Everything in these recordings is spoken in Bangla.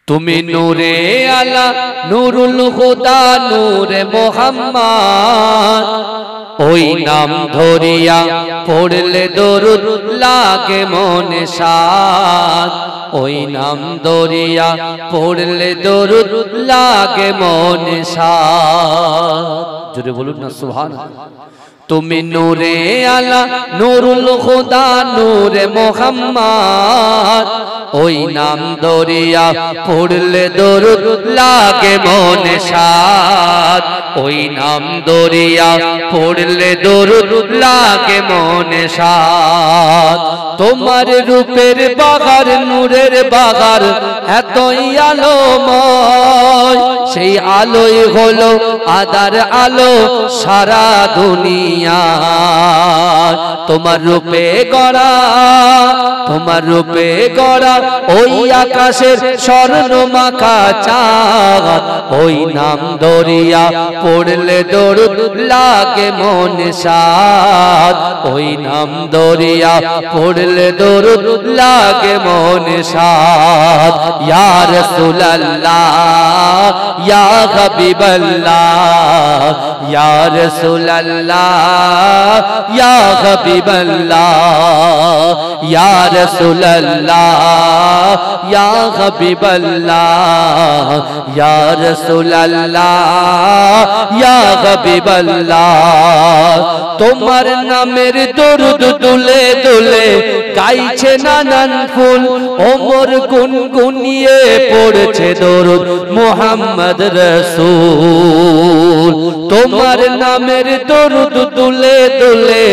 তুমি নূরে আলা নূরুল খুদা নূরে মোহাম্মদ ওই নাম ধরিয়া পড়লে দরুদ লাগে মনে শাদ ওই নাম ধরিয়া পড়লে দরুদ লাগে মনে শাদ জোরে বলুন না সুবহানাল্লাহ তুমি নূরে আলা নূরুল খুদা নূরে মোহাম্মদ ওই নাম ধরিয়া পড়লে দরুদ লাগে মনে শাদ ওই নাম ধরিয়া পড়লে দরুদ লাগে মনে শাদ তোমার রূপের বাগার নূরের বাগার এতই আলোময় সেই আলোই হলো আদার আলো সারা দুনিয়া তোমার রূপে গড়া তোমার রূপে গড়া ওই আকাশের স্বর্ণ মাখা চাঁদ ওই নাম ধরিয়া পড়লে দরুদ লাগে মনে শাদ ওই নাম ধরিয়া পড়লে দরুদ লাগে মনে শাদ ইয়া রাসূলুল্লাহ ইয়া হাবিবাল্লাহ ইয়া রাসূলুল্লাহ ইয়া হাবিবাল্লাহ ইয়া রাসূলুল্লাহ ইয়া হাবিবাল্লাহ ইয়া রাসূলুল্লাহ ইয়া হাবিবাল্লাহ তোমার নামের দরুদ দুলে দুলে গাইছে নানান ফুল ওমর গুনগুনিয়ে পড়ছে দরুদ মুহাম্মদ রাসূল তোমার নামের দরুদ দুলে দুলে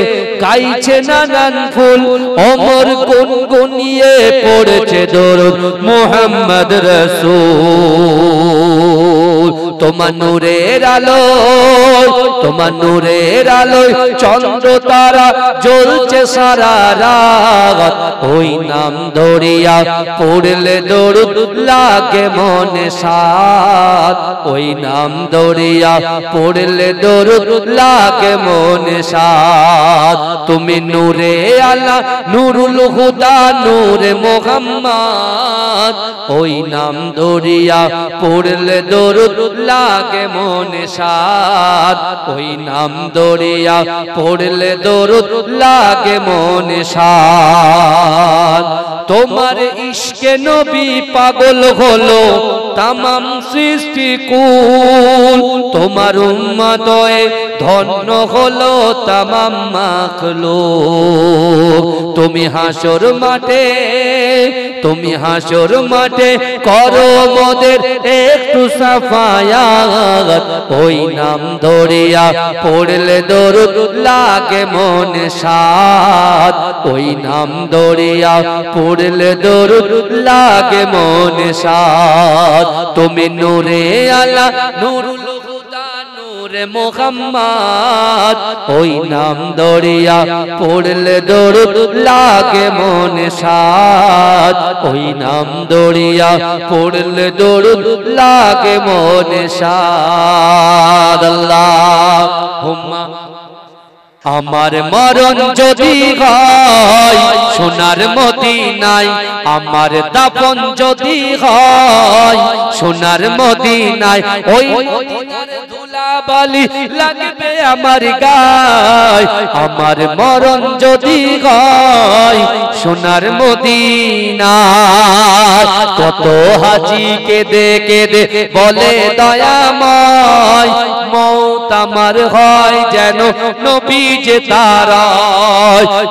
গাইছে নানান ফুল ওমর গুনগুনিয়ে পড়ছে দরুদ মুহাম্মদ রাসূল তোমার নূরের আলো তোমার নূরের আলোয় চন্দ্র তারা জ্বলছে সারা রাত ওই নাম ধরিয়া পড়লে দরুদ লাগে মনে শাদ ওই নাম ধরিয়া পড়লে দরুদ লাগে মনে শাদ তুমি নূরে আলা নূরুল হুদা নূরে মোহাম্মদ ওই নাম ধরিয়া পড়লে দরুদ লাগে মনে শাদ ওই নাম ধরিয়া পড়লে দরুদ লাগে মনে শাদ তোমার ইশকে নবী পাগল হলো তামাম সৃষ্টি কুল তোমার উম্মতয়ে ধন্য হলো তামাম মাখলুক তুমি হাসর মাঠে করো মোদের একটু সাফায়াত ওই নাম ধরিয়া পড়লে দরুদ লাগে মনে শাদ ওই নাম ধরিয়া পড়লে দরুদ লাগে মনে শাদ তুমি নূরে আলা নূরুল হুদা নূরে মোহাম্মদ ওই নাম ধরিয়া পড়লে দরুদ লাগে মনে শাদ ওই নাম ধরিয়া পড়লে দরুদ লাগে মনে শাদ আল্লাহুম্মা আমার মরণ যদি হয় সোনার মদিনায় আমার দাফন যদি হয় সোনার মদিনায় ওই মদিনার ধুলাবালি লাগবে আমার গায় আমার মরণ যদি হয় সোনার মদিনায় কত হাজি কেঁদে কেঁদে বলে দয়াময় মওত আমার হয় যেন নবী যে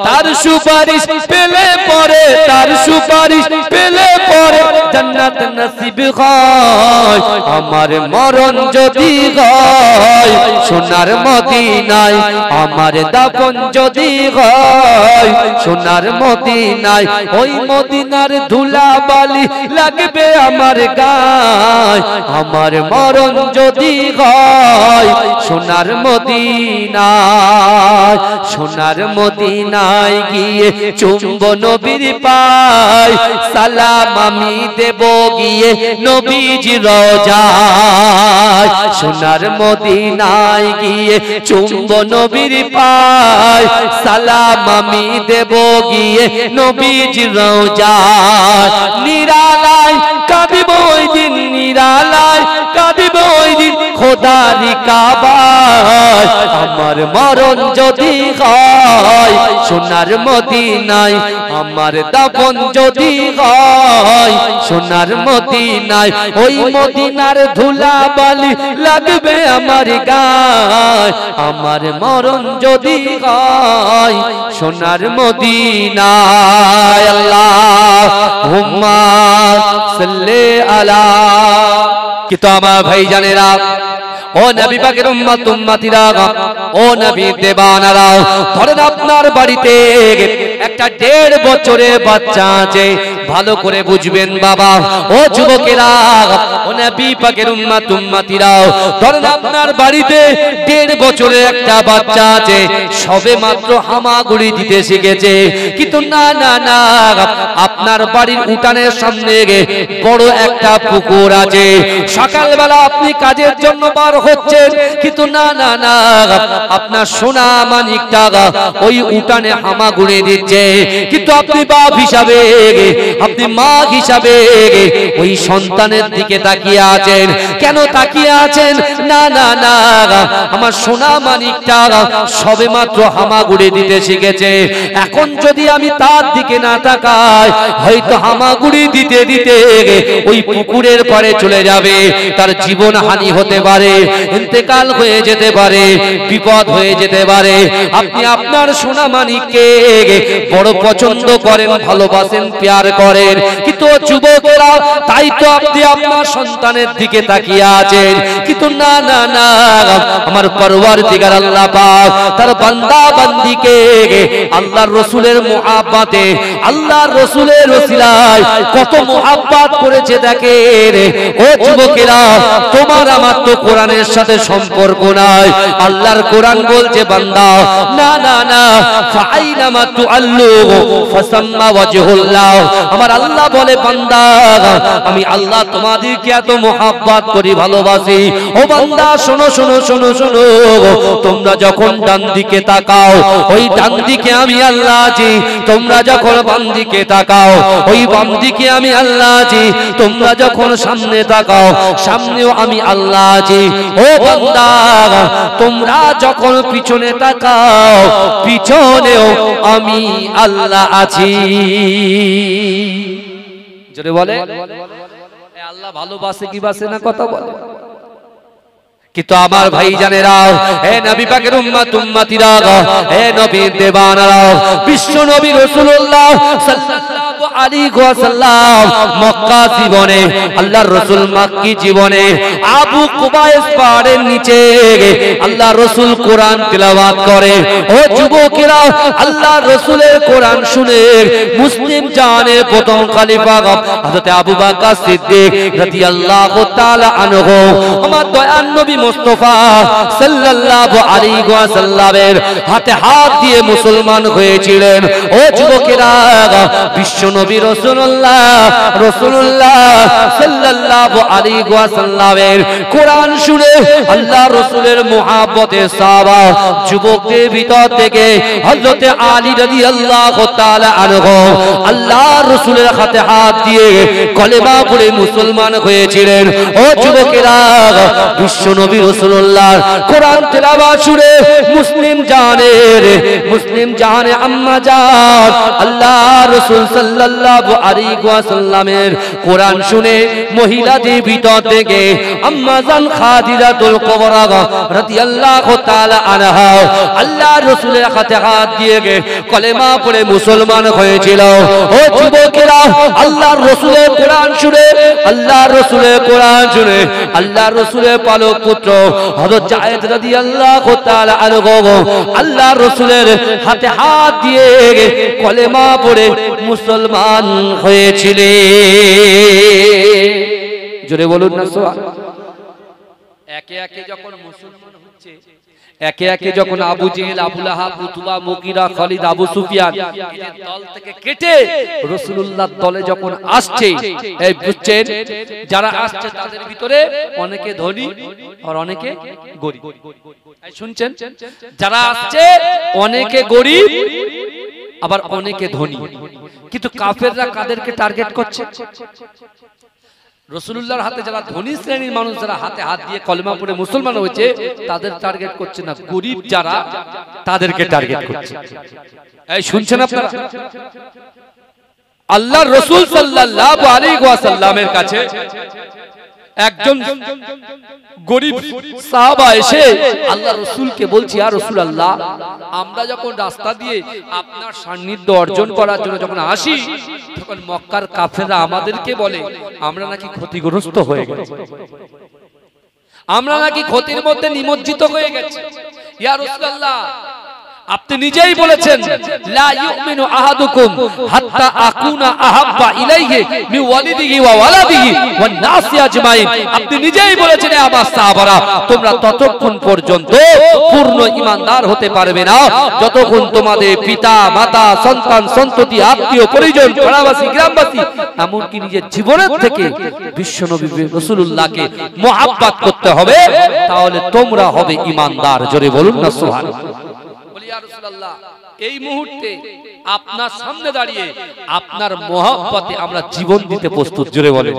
তার সুপারিশ পেলে পরে তার সুপারিশ পেলে পরে জান্নাত নসিব হয় আমার মরণ যদি হয় সোনার মদিনায় আমার দাফন যদি হয় সোনার মদিনায় ওই মদিনার ধুলাবালি লাগবে আমার গায় আমার মরণ যদি হয় সোনার মদিনায় সোনার মদিনায় গিয়ে চুম্ব নবীর পায় সালাম আমি দেব গিয়ে নবীজি রওজায় সোনার মদিনায় গিয়ে চুম্ব নবীর পায় সালাম আমি দেব গিয়ে নবীজি রওজায় নিরালায় কাঁদিব ওই খোদারি কাবায় আমার মরণ যদি হয় সোনার মদিনায় আমার দাফন যদি হয় সোনার মদিনায় ওই মদিনার ধুলা বালি লাগবে আমার গায় আমার মরণ যদি হয় সোনার মদিনায় আল্লাহুম্মা সাল্লি আলা কিন্তু আমার ভাইজানেরা ও নবী পাকের উম্মত উম্মতিরা ও নবী দেবানারা ধরেন আপনার বাড়িতে একটা 1.5 বছরের বাচ্চা আছে ভালো করে বুঝবেন বাবা ও যুবকেরা ও নবী পাকের উম্মত উম্মতিরা ধরেন আপনার বাড়িতে 1.5 বছরের একটা বাচ্চা আছে সবে মাত্র হামাগুড়ি দিতে শিখেছে কিন্তু না না না আপনার বাড়ির উঠানের সামনে বড় একটা পুকুর আছে সকালবেলা আপনি কাজের জন্য বার হচ্ছেন কিন্তু না না না আপনার সোনা মানিকটা ওই উঠানে হামাগুড়ি দিচ্ছে কিন্তু আপনি বাপ হিসাবে আপনি মা হিসাবে ওই সন্তানের দিকে তাকিয়ে আছেন কেন তাকিয়ে আছেন না না না আমার সোনা মানিকটা সবে মাত্র হামাগুড়ি দিতে শিখেছে এখন যদি আমি তার দিকে না তাকাই হয়তো হামাগুড়ি দিতে দিতে ওই পুকুরের পাড়ে চলে যাবে তার জীবন হানি হতে পারে ইন্তেকাল হয়ে যেতে পারে বিপদ হয়ে যেতে পারে আপনি আপনার সোনা মানিককে বড় পছন্দ করেন ভালোবাসেন প্যার করেন কিন্তু যুবকেরা তাই তো আপনি আপনার সন্তানের দিকে তাকিয়ে আছেন কিন্তু না না না আমার পরওয়ারদিগার আল্লাহ পাক তার বান্দা বান্দিকে আল্লাহর রাসূলের মুহাব্বতে আল্লাহর রাসূলের ওসিলায় কত মুহাব্বত করেছে দেখেন ও যুবকেরা তোমার আমার তো কোরআনের সাথে সম্পর্ক নাই আল্লাহর কোরআন বলছে বান্দা না না না ফাইনামা তুআল্লু ফাসাম্মা ওয়াজহুল্লাহ আমার আল্লাহ বলে বান্দা আমি আল্লাহ তোমাদেরকে এত মুহাব্বত করি ভালোবাসি ও বান্দা শোনো শোনো শোনো শোনো তোমরা যখন ডান দিকে তাকাও ওই ডান দিকে আমি আল্লাহ আছি তোমরা যখন বাম দিকে তাকাও ওই বাম দিকে আমি আল্লাহ আছি তোমরা যখন সামনে তাকাও সামনেও আমি আল্লাহ আছি ও বান্দা তোমরা যখন পিছনে তাকাও পিছনেও আমি আল্লাহ আছি জোরে বলে আল্লাহ ভালোবাসে কি বাসে না কথা বলে কিন্তু আমার ভাইজানেরা হে নবী পাকের উম্মত উম্মতিরা হে নবী দেবানারা বিশ্ব নবী রাসূলুল্লাহ সাল্লাল্লাহু আলাইহি ওয়াসাল্লাম মক্কা জীবনে আল্লাহর রাসূল মক্কি জীবনে আবু কুবাইস পাহাড়ের নিচে আল্লাহর রাসূল কোরআন তেলাওয়াত করে ও যুবকেরা আল্লাহর রাসূলের কোরআন শুনে মুসলিম জানের প্রথম খলিফা হযরত আবু বকর সিদ্দিক রাদিয়াল্লাহু তাআলা আনহু আমার দয়ার নবী মুস্তাফা সাল্লাল্লাহু আলাইহি ওয়াসাল্লামের হাতে হাত দিয়ে মুসলমান হয়েছিলেন ও যুবকেরা বিশ্ব নবী রাসূলুল্লাহ সাল্লাল্লাহু আলাইহি ওয়াসাল্লামের কোরআন শুনে আল্লাহ রাসূলের মুহাব্বতে সাহাবা যুবকদের ভিতর থেকে হযরত আলী রাদিয়াল্লাহু তাআলা আনহু আল্লাহ রাসূলের হাতে হাত দিয়ে কলেমা পড়ে মুসলমান হয়েছিলেন ও যুবকেরা বিশ্ব নবী রাসূলুল্লাহ কোরআন তেলাওয়াত শুনে মুসলিম জানে আম্মা জান আল্লাহ রাসূল সাল্লাল্লাহু আলাইহি ওয়াসাল্লামের কোরআন শুনে মহিলাদের ভিতর থেকে আম্মা জান খাদিজাতুল কুবরা রাদিয়াল্লাহু তাআলা আনহা আল্লাহ রাসূলের হাতে হাত দিয়ে কলেমা পড়ে মুসলমান হয়েছিল ও যুবকেরা আল্লাহর রাসূলের কোরআন শুনে আল্লাহর রাসূলের কোরআন শুনে আল্লাহর রাসূলের পালক পুত্র হযরত যায়েদ রাদিয়াল্লাহু তাআলা আনহু আল্লাহর রাসূলের হাতে হাত দিয়ে কলেমা পড়ে মুসলমান হয়েছিলেন জোরে বলুন না সুবহানাল্লাহ একে একে যখন মুসলমান হচ্ছে একে একে যখন আবু জেহেল আবু লাহাব উতবা মুগীরা খালিদ আবু সুফিয়ান এদের দল থেকে কেটে রাসূলুল্লাহর দলে যখন আসছে এই বুঝছেন যারা আসছে তাদের ভিতরে অনেকে ধনী আর অনেকে গরীব এই শুনছেন যারা আসছে অনেকে গরীব আবার অনেকে ধনী কিন্তু কাফেররা কাদেরকে টার্গেট করছে রাসূলুল্লাহর হাতে যারা ধনী শ্রেণীর মানুষ, যারা হাতে হাত দিয়ে কলেমা পড়ে মুসলমান হয়েছে, তাদের টার্গেট করছে না, গরিব যারা তাদেরকে টার্গেট করছে। এই শুনছেন আপনারা? আল্লাহর রাসূল সাল্লাল্লাহু আলাইহি ওয়াসাল্লামের কাছে একজন গরিব সাহাবা এসে আল্লাহর রাসূলকে বলছে, ইয়া রাসূলুল্লাহ, আমরা যখন রাস্তা দিয়ে আপনার সান্নিধ্য অর্জন করার জন্য যখন আসি, তখন মক্কার কাফেররা আমাদেরকে বলে আমরা নাকি ক্ষতিগ্রস্ত হয়ে গেছি, আমরা নাকি ক্ষতির মধ্যে নিমজ্জিত হয়ে গেছি। ইয়া রাসূলুল্লাহ, আপনি নিজেই বলেছেন, লা ইউমিনু আহাদুকুম হাত্তা আকুনা আহাব্বা ইলাইহি মিন ওয়ালিদিহি ওয়া ওয়ালাদিহি ওয়ান নাসি আজমাইন। আপনি নিজেই বলেছেন, আমার সাহাবারা, তোমরা ততক্ষণ পর্যন্ত পূর্ণ ঈমানদার হতে পারবে না যতক্ষণ তোমাদের পিতা মাতা সন্তান সন্ততি আত্মীয় পরিজন পাড়াবাসী গ্রামবাসী এমনকি নিজের জীবনের থেকে বিশ্বনবী রাসূলুল্লাহকে মুহাব্বত করতে হবে, তাহলে তোমরা হবে ঈমানদার। জোরে বলুন না সুবহানাল্লাহ। ইয়া রাসূলুল্লাহ, এই মুহূর্তে আপনার সামনে দাঁড়িয়ে আপনার মহব্বতে আমরা জীবন দিতে প্রস্তুত। জোরে বলেন,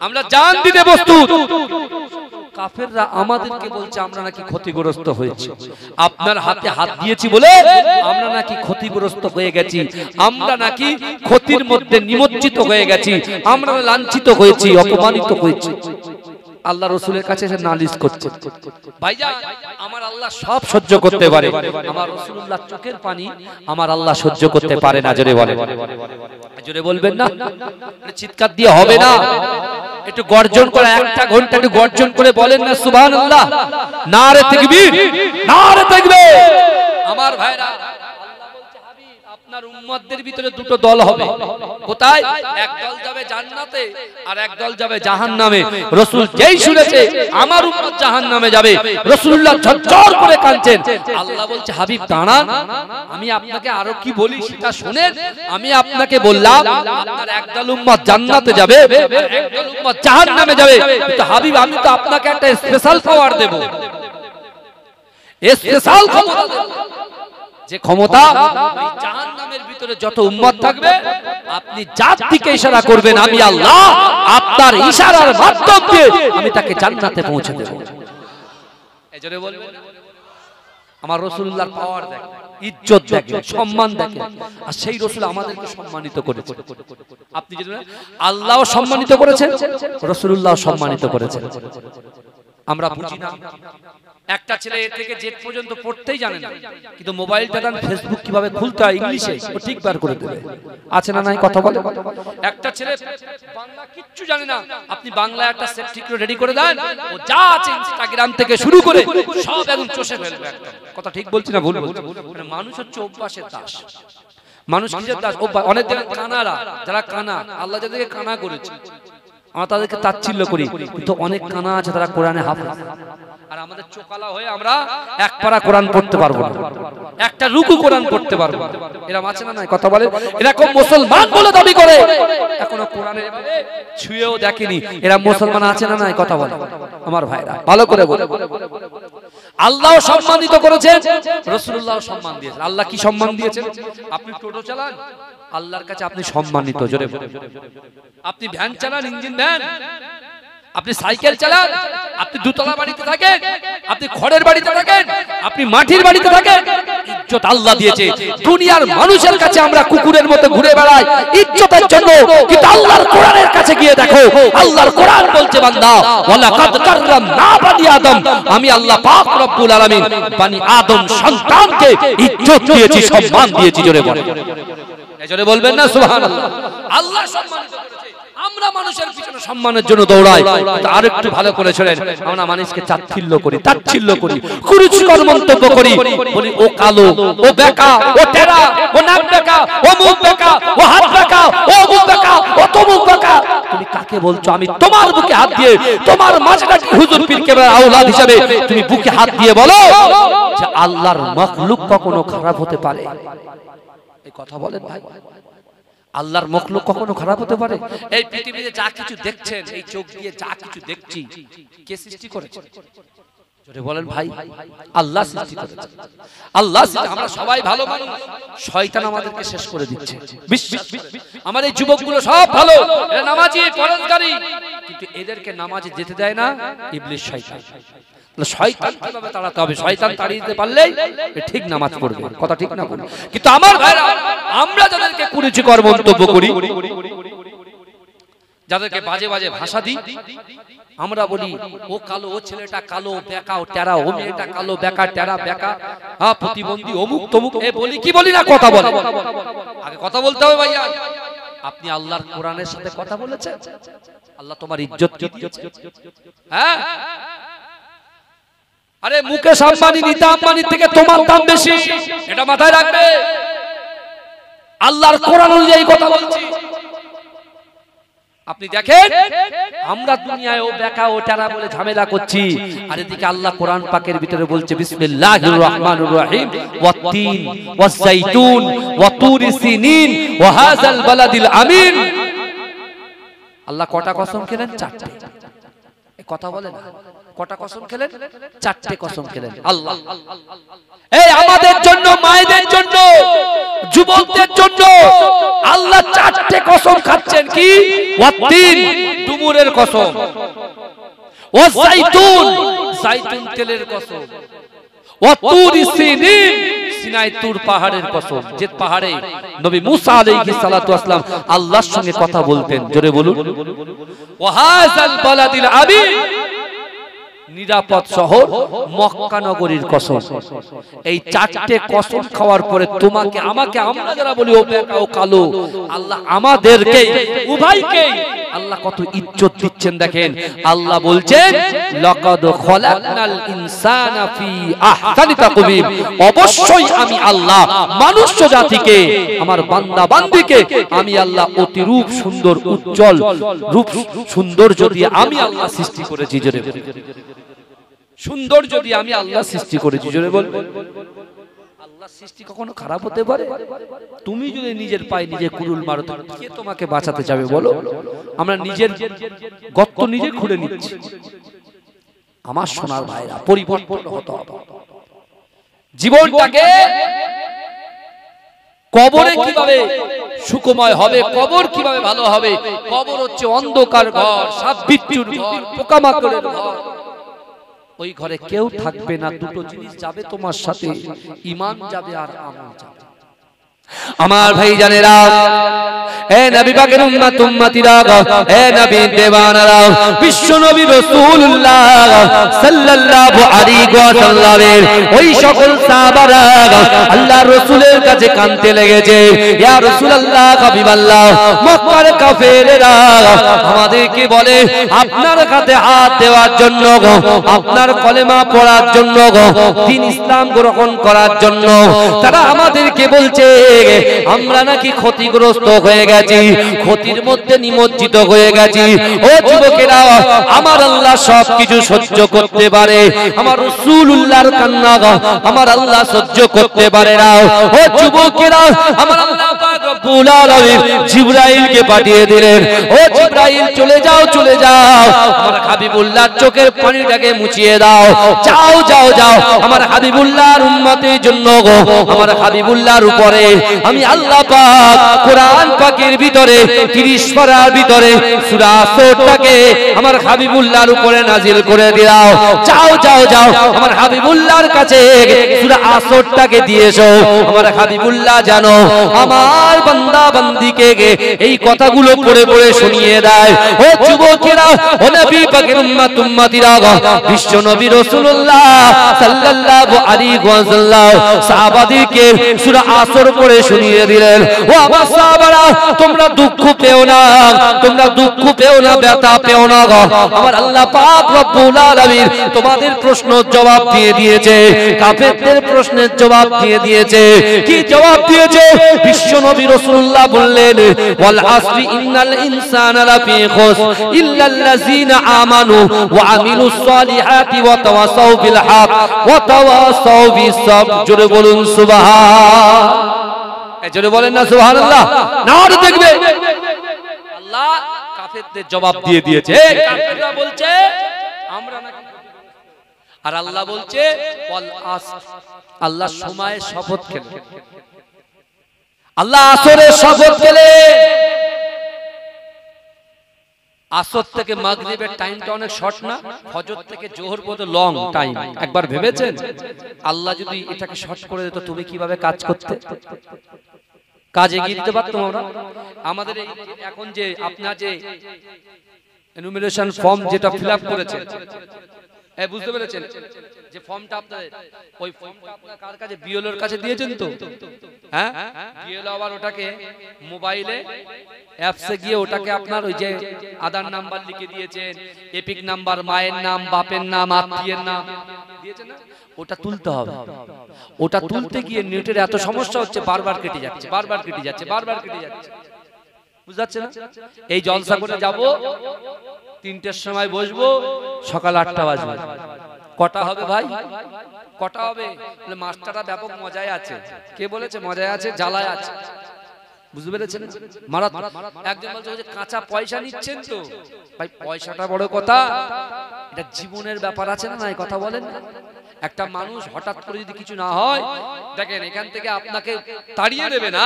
আমরা জান দিতে প্রস্তুত। কাফেররা আমাদেরকে বলছে আমরা নাকি ক্ষতিগ্রস্ত হয়েছি, আপনার হাতে হাত দিয়েছি বলে আমরা নাকি ক্ষতিগ্রস্ত হয়ে গেছি, আমরা নাকি ক্ষতির মধ্যে নিমজ্জিত হয়ে গেছি, আমরা লাঞ্ছিত হয়েছি, অপমানিত হয়েছি। আল্লাহ রাসূলের কাছে এসে নালিশ করছে, ভাইজান আমার আল্লাহ সব সহ্য করতে পারে, আমার রাসূলুল্লাহ চোখের পানি আমার আল্লাহ সহ্য করতে পারে না। জোরে বলেন, জোরে বলবেন না, চিৎকার দিয়ে হবে না, একটু গর্জন করে, একটা ঘন্টা একটু গর্জন করে বলেন না সুবহানাল্লাহ, নারে তাকবীর, নারে তাকবীর। আমার ভাইরা, আপনার উম্মতদের ভিতরে দুটো দল হবে, কোথায়? এক দল যাবে জান্নাতে আর এক দল যাবে জাহান্নামে। রাসূল যেই শুনেছে আমার উম্মত জাহান্নামে যাবে, রাসূলুল্লাহ ঝরঝর করে কাঁদছেন। আল্লাহ বলছে, হাবিব দাঁড়ান, আমি আপনাকে আরো কি বলি সেটা শুনেন। আমি আপনাকে বললাম আপনার একদল উম্মত জান্নাতে যাবে আর একদল উম্মত জাহান্নামে যাবে, কিন্তু হাবিব আমি তো আপনাকে একটা স্পেশাল পাওয়ার দেব, স্পেশাল ক্ষমতা দেব, যে ক্ষমতা এই জাহান্নামের ভিতরে যত উম্মত থাকবে আপনি যার দিকে ইশারা করবেন আমি আল্লাহ আপনার ইশারার মাধ্যম দিয়ে আমি তাকে জান্নাতে পৌঁছে দেব। এজন্য বলবেন আমার রাসূলুল্লাহর পাওয়ার দেখেন, ইজ্জত দেখেন, সম্মান দেখেন, আর সেই রাসূল আমাদেরকে সম্মানিত করেছে। আপনি যদি আল্লাহও সম্মানিত করেছেন, রাসূলুল্লাহও সম্মানিত করেছেন। আমরা বুঝি না, একটা ছেলে এ থেকে জেড পর্যন্ত পড়তেই জানে না, কিন্তু মোবাইলটা দেন, ফেসবুক কিভাবে খুলতে হয় ইংলিশে ও ঠিক বার করে দেবে। আছে না নাই কথা বলে? একটা ছেলে বাংলা কিচ্ছু জানে না, আপনি বাংলা একটা সেট ঠিক করে রেডি করে দেন, ও যা আছে ইনস্টাগ্রাম থেকে শুরু করে সব একদম চষে ফেলবে। একটা কথা ঠিক বলছি না ভুল বলছি? মানুষ হচ্ছে অভ্যাসের দাস, মানুষ কিসের দাস? অনেক জায়গায় কানারা, যারা কানা, আল্লাহ যাদেরকে কানা করেছে আমরা তাদেরকে তাচ্ছিল্য করি, কিন্তু অনেক কানা আছে তারা কোরআনে হাফেজ, আর আমাদের চোকালা হয়ে আমরা এক পারা কোরআন পড়তে পারবো না, একটা রুকু কোরআন পড়তে পারবো না। এরকম আছে না নাই কথা বলে? এরকম মুসলমান বলে দাবি করে, এখনো কোরআনে ছুঁয়েও দেখেনি, এরা মুসলমান আছে না নাই কথা বলে? আমার ভাইরা ভালো করে বলে, আল্লাহ সম্মানিত করেছেন, রাসূলুল্লাহ সম্মান দিয়েছেন। আল্লাহ কি সম্মান দিয়েছেন? আপনি টোটো চালান, আল্লাহর কাছে আপনি সম্মানিত। জোরে আপনি ভ্যান চালান, ইঞ্জিন ভ্যান, আপনি সাইকেল চালান, আপনি দুতলা বাড়িতে থাকেন, আপনি খড়ের বাড়িতে থাকেন, আপনি মাটির বাড়িতে থাকেন, ইজ্জত আল্লাহ দিয়েছে। দুনিয়ার মানুষের কাছে আমরা কুকুরের মতো ঘুরে বেড়াই ইজ্জতের জন্য, কিন্তু আল্লাহর কোরআনের কাছে গিয়ে দেখো, আল্লাহর কোরআন বলছে বান্দা ওয়ালাকাদ কাররামনা বানি আদম, আমি আল্লাহ পাক রব্বুল আলামিন বানি আদম সন্তানকে ইজ্জত দিয়েছি, সম্মান দিয়েছি। জোরে বলেন, জোরে বলবেন না সুবহানাল্লাহ। আল্লাহ সম্মানিত করেছে, আমরা মানুষের পিছনে সম্মানের জন্য দৌড়াই। আরেকটু ভালো করে শুনেন, আমরা মানুষকে তাচ্ছিল্য করি, তাচ্ছিল্য করি, কুরুচিকর মন্তব্য করি, বলি ও কালো, ও বেকা, ও টেরা, ও নাক বেকা, ও মুখ বেকা, ও হাত বেকা, ও মুখ বেকা, ও তমুক বেকা। তুমি কাকে বলছো? আমি তোমার বুকে হাত দিয়ে, তোমার মাঝখানে হুজুর পীর কেবলার আওলাদ হিসেবে তুমি বুকে হাত দিয়ে বলো যে আল্লাহর মাখলুক কখনো খারাপ হতে পারে? এই কথা বলেন ভাই, আল্লাহর মাখলুক কখনো খারাপ হতে পারে? এই পৃথিবীতে যা কিছু দেখছেন, এই চোখ দিয়ে যা কিছু দেখছি, কে সৃষ্টি করেছে? জোরে বলেন ভাই, আল্লাহ সৃষ্টি করেছে, আল্লাহ সৃষ্টি। আমরা সবাই ভালো মানুষ, শয়তান আমাদেরকে শেষ করে দিচ্ছে। আমাদের যুবকগুলো সব ভালো, এরা নামাজি পরহেজগারী, কিন্তু এদেরকে নামাজে যেতে দেয় না ইবলিস, শয়তান। শয়তান কিভাবে তাড়াতে হবে? শয়তান তাড়িয়ে দিতে পারলেই ঠিক নামাজ পড়বে, কথা ঠিক না? কিন্তু আমার ভাইরা, আমরা যাদেরকে কুরুচিকর মন্তব্য করি, যাদেরকে বাজে বাজে ভাষা দিই, আমরা বলি ও কালো, ও ছেলেটা কালো, বেকা, ও টেরা, ও মেয়েটা কালো, বেকা, টেরা, বেকা, হ্যাঁ প্রতিবন্ধী, অমুক তমুক, এ বলি কি বলি না? কথা বলে, আগে কথা বলতে হবে ভাইয়া। আপনি আল্লাহর কোরআনের সাথে কথা বলেছেন, আল্লাহ তোমার ইজ্জত কি দিয়েছে? হ্যাঁ, আরে মুকেশ আম্বানি, নীতা আম্বানি থেকে তোমার দাম বেশি, এটা মাথায় রাখবে। আল্লাহর কোরআন অনুযায়ী কথা বলছি। আপনি দেখেন, আমরা দুনিয়ায় ও বেকা, ও টেরা বলে ঝামেলা করছি, আর এদিকে আল্লাহ কোরআন পাকের ভিতরে বলছে বিসমিল্লাহির রহমানির রহিম, ওয়াত-তিন ওয়াজ-যাইতুন ওয়া তুরি সিনিন ওয়া হাযাল বালাদিল আমিন। আল্লাহ কটা কসম খেলেন? চারটে। এই কথা বলে না, কটা কসম খেলেন? চারটে কসম খেলেন আল্লাহ। এই আমাদের জন্য, মায়েদের জন্য, যুবকদের জন্য আল্লাহ চারটে কসম খাচ্ছেন। কি? ওয়াত-তিন, ডুমুরের কসম, ওয়াজ-যাইতুন, যাইতুন তেলের কসম, ওয়া তুরি সিনিন, সিনাই তুর পাহাড়ের কসম, যে পাহাড়ে নবী মুসা আলাইহিস সালাতু ওয়াস সালাম আল্লাহর সঙ্গে কথা বলতেন। জোরে বলুন। ওয়া হাযাল বালাদিল আমিন, নিরাপদ শহর মক্কা নগরীর কসম। এই চারটে কসম খাওয়ার পরে তোমাকে, আমাকে, আমরা যারা বলি ও বেকা, ও কালো, আল্লাহ আমাদেরকে উভয়কে আল্লাহ কত ইজ্জত দিচ্ছেন দেখেন। আল্লাহ বলছেন লাকাদ খলাকনাল ইনসানা ফি আহসানি তাকওয়িম, অবশ্যই আমি আল্লাহ মানুষ জাতিকে, আমার বান্দা বান্দীকে আমি আল্লাহ অতিরূপ সুন্দর, উজ্জ্বল রূপ সৌন্দর্য দিয়ে আমি আল্লাহ সৃষ্টি করেছি। জোরে সৌন্দর্য দিয়ে আমি আল্লাহ সৃষ্টি করেছি। জোরে বল। আল্লাহ সৃষ্টি কখনো খারাপ হতে পারে? তুমি যদি নিজের পায়ে নিজে কুড়ুল মারো, কে তোমাকে বাঁচাতে যাবে বলো? আমরা নিজের গর্ত নিজে খুঁড়ে নিচ্ছি। আমার সোনার ভাইরা, পরিবর্তন হতে হবে। জীবনটাকে কবরে কিভাবে সুখময় হবে, কবর কিভাবে ভালো হবে? কবর হচ্ছে অন্ধকার ঘর, সাপ বিচ্ছুর ঘর, পোকামাকড়ের ঘর। ওই ঘরে কেউ থাকবে না, দুটো জিনিস যাবে তোমার সাথে, ঈমান যাবে আর আমল যাবে। আমার ভাই জানেরা, এ নবী পাকের উম্মত উম্মতিরা, এ নবী দেওয়ানারা, বিশ্ব নবী রাসূলুল্লাহ সাল্লাল্লাহু আলাইহি ওয়াসাল্লামের ওই সকল সাহাবারা আল্লাহর রাসূলের কাছে কাঁদতে লেগেছে। ইয়া রাসূলুল্লাহ, হাবিবাল্লাহ, মক্কার কাফেরেরা আমাদেরকে বলে আপনার কাছে হাত দেওয়ার জন্য, আপনার কলেমা পড়ার জন্য, দ্বীন ইসলাম গ্রহণ করার জন্য। তারা আমাদেরকে বলছে আমরা নাকি ক্ষতিগ্রস্ত হয়ে গেছি, ক্ষতির মধ্যে নিমজ্জিত হয়ে গেছি। ও যুবকেরা, আমার আল্লাহ সবকিছু সহ্য করতে পারে, আমার রাসূলুল্লাহর কান্না আমার আল্লাহ সহ্য করতে পারে না। ও যুবকেরা, আমার আল্লাহ পাক রব্বুল আলামিন জিবরাইলকে পাঠিয়ে দিলেন। ও জিবরাইল, চলে যাও, চলে যাও, আমার হাবিবুল্লাহর চোখের পানিটাকে মুছিয়ে দাও। যাও যাও যাও, আমার হাবিবুল্লাহর উম্মতের জন্য, আমার হাবিবুল্লাহর উপরে আমি আল্লাহ পাক কোরআন পাকের ভিতরে 30 পারার ভিতরে সূরা আসরটাকে আমার হাবিবুল্লাহর উপরে নাজিল করে দাও। যাও যাও যাও, আমার হাবিবুল্লাহর কাছে সূরা আসরটাকে দিয়েছো। আমার হাবিবুল্লাহ জানো আমার বান্দা বান্দীকে এই কথাগুলো পড়ে পড়ে শুনিয়ে দেয়। ও যুবকেরা, ও নবী পাকের উম্মত উম্মতিরা, বিশ্ব নবী রাসূলুল্লাহ সাল্লাল্লাহু আলাইহি ওয়াসাল্লাম সাহাবাদেরকে সূরা আসর পড়ে শুনিয়ে দিলেন। ও আমার সাহাবারা, তোমরা দুঃখ পেও না, তোমরা দুঃখ পেও না, ব্যথা পেও না। আমার আল্লাহ পাক রব্বুল আলামিন তোমাদের প্রশ্ন জবাব দিয়ে দিয়েছে, কাফেরদের প্রশ্নের জবাব দিয়ে দিয়েছে। কি জবাব দিয়েছে? বিশ্ব নবী রাসূলুল্লাহ বললেন ওয়াল আসরি ইন্নাল ইনসানা লাফি খুসর ইল্লাল্লাযিনা আমানু ওয়া আমিলুস সালিহাতি ওয়া তাওয়াসাউ বিল হক ওয়া তাওয়াসাউ বিস সাবর। জোরে বলুন সুবহান। জোরে বলেন না সুবহানাল্লাহ। নারে দেখবে আল্লাহ কাফেরদের জবাব দিয়ে দিয়েছে। কাফেররা বলছে আমরা নাকি, আর আল্লাহ বলছে আল্লাহ সময়ের শপথ খেলেন, আল্লাহ আসরের শপথ খেলেন। আসর থেকে মাগরিবের টাইমটা অনেক শর্ট না? ফজর থেকে জোহর পর্যন্ত লং টাইম। একবার ভেবেছেন আল্লাহ যদি এটাকে শর্ট করে দিত তুমি কিভাবে কাজ করতে, কাজ এগিয়ে দিতে পারতাম আমরা? আমাদের এই এখন যে আপনার যে এনুমিনেশন ফর্ম যেটা ফিলআপ করেছেন, বুঝতে পেরেছেন যে ফর্মটা আপনাদের, ওই ফর্মটা আপনার কার কাছে? বিএলওর কাছে দিয়েছেন তো? হ্যাঁ, বিএলও আবার ওটাকে মোবাইলে অ্যাপসে গিয়ে ওটাকে আপনার ওই যে আধার নাম্বার লিখে দিয়েছেন, এপিক নাম্বার, মায়ের নাম, বাপের নাম, আত্মীয়ের নাম দিয়েছেন না? ওটা তুলতে হবে। ওটা তুলতে গিয়ে নেটের এত সমস্যা হচ্ছে, বারবার কেটে যাচ্ছে, বারবার কেটে যাচ্ছে, বারবার কেটে যাচ্ছে। বুঝতে পারছেন না? এই জলসা করে যাব, 3টের সময় বসবো, সকাল 8টা বাজবে। কটা হবে ভাই? কটা হবে? মাস্টাররা ব্যাপক মজায় আছে। কে বলেছে মজায় আছে? জ্বালায় আছে। বুঝতে পেরেছেন? একজন বলছে যে কাঁচা পয়সা নিচ্ছেন তো। ভাই পয়সাটা বড় কথা, এটা জীবনের ব্যাপার আছে না? এই কথা বলেন। একটা মানুষ হঠাৎ করে যদি কিছু না হয়, দেখেন এখান থেকে আপনাকে তাড়িয়ে দেবে না,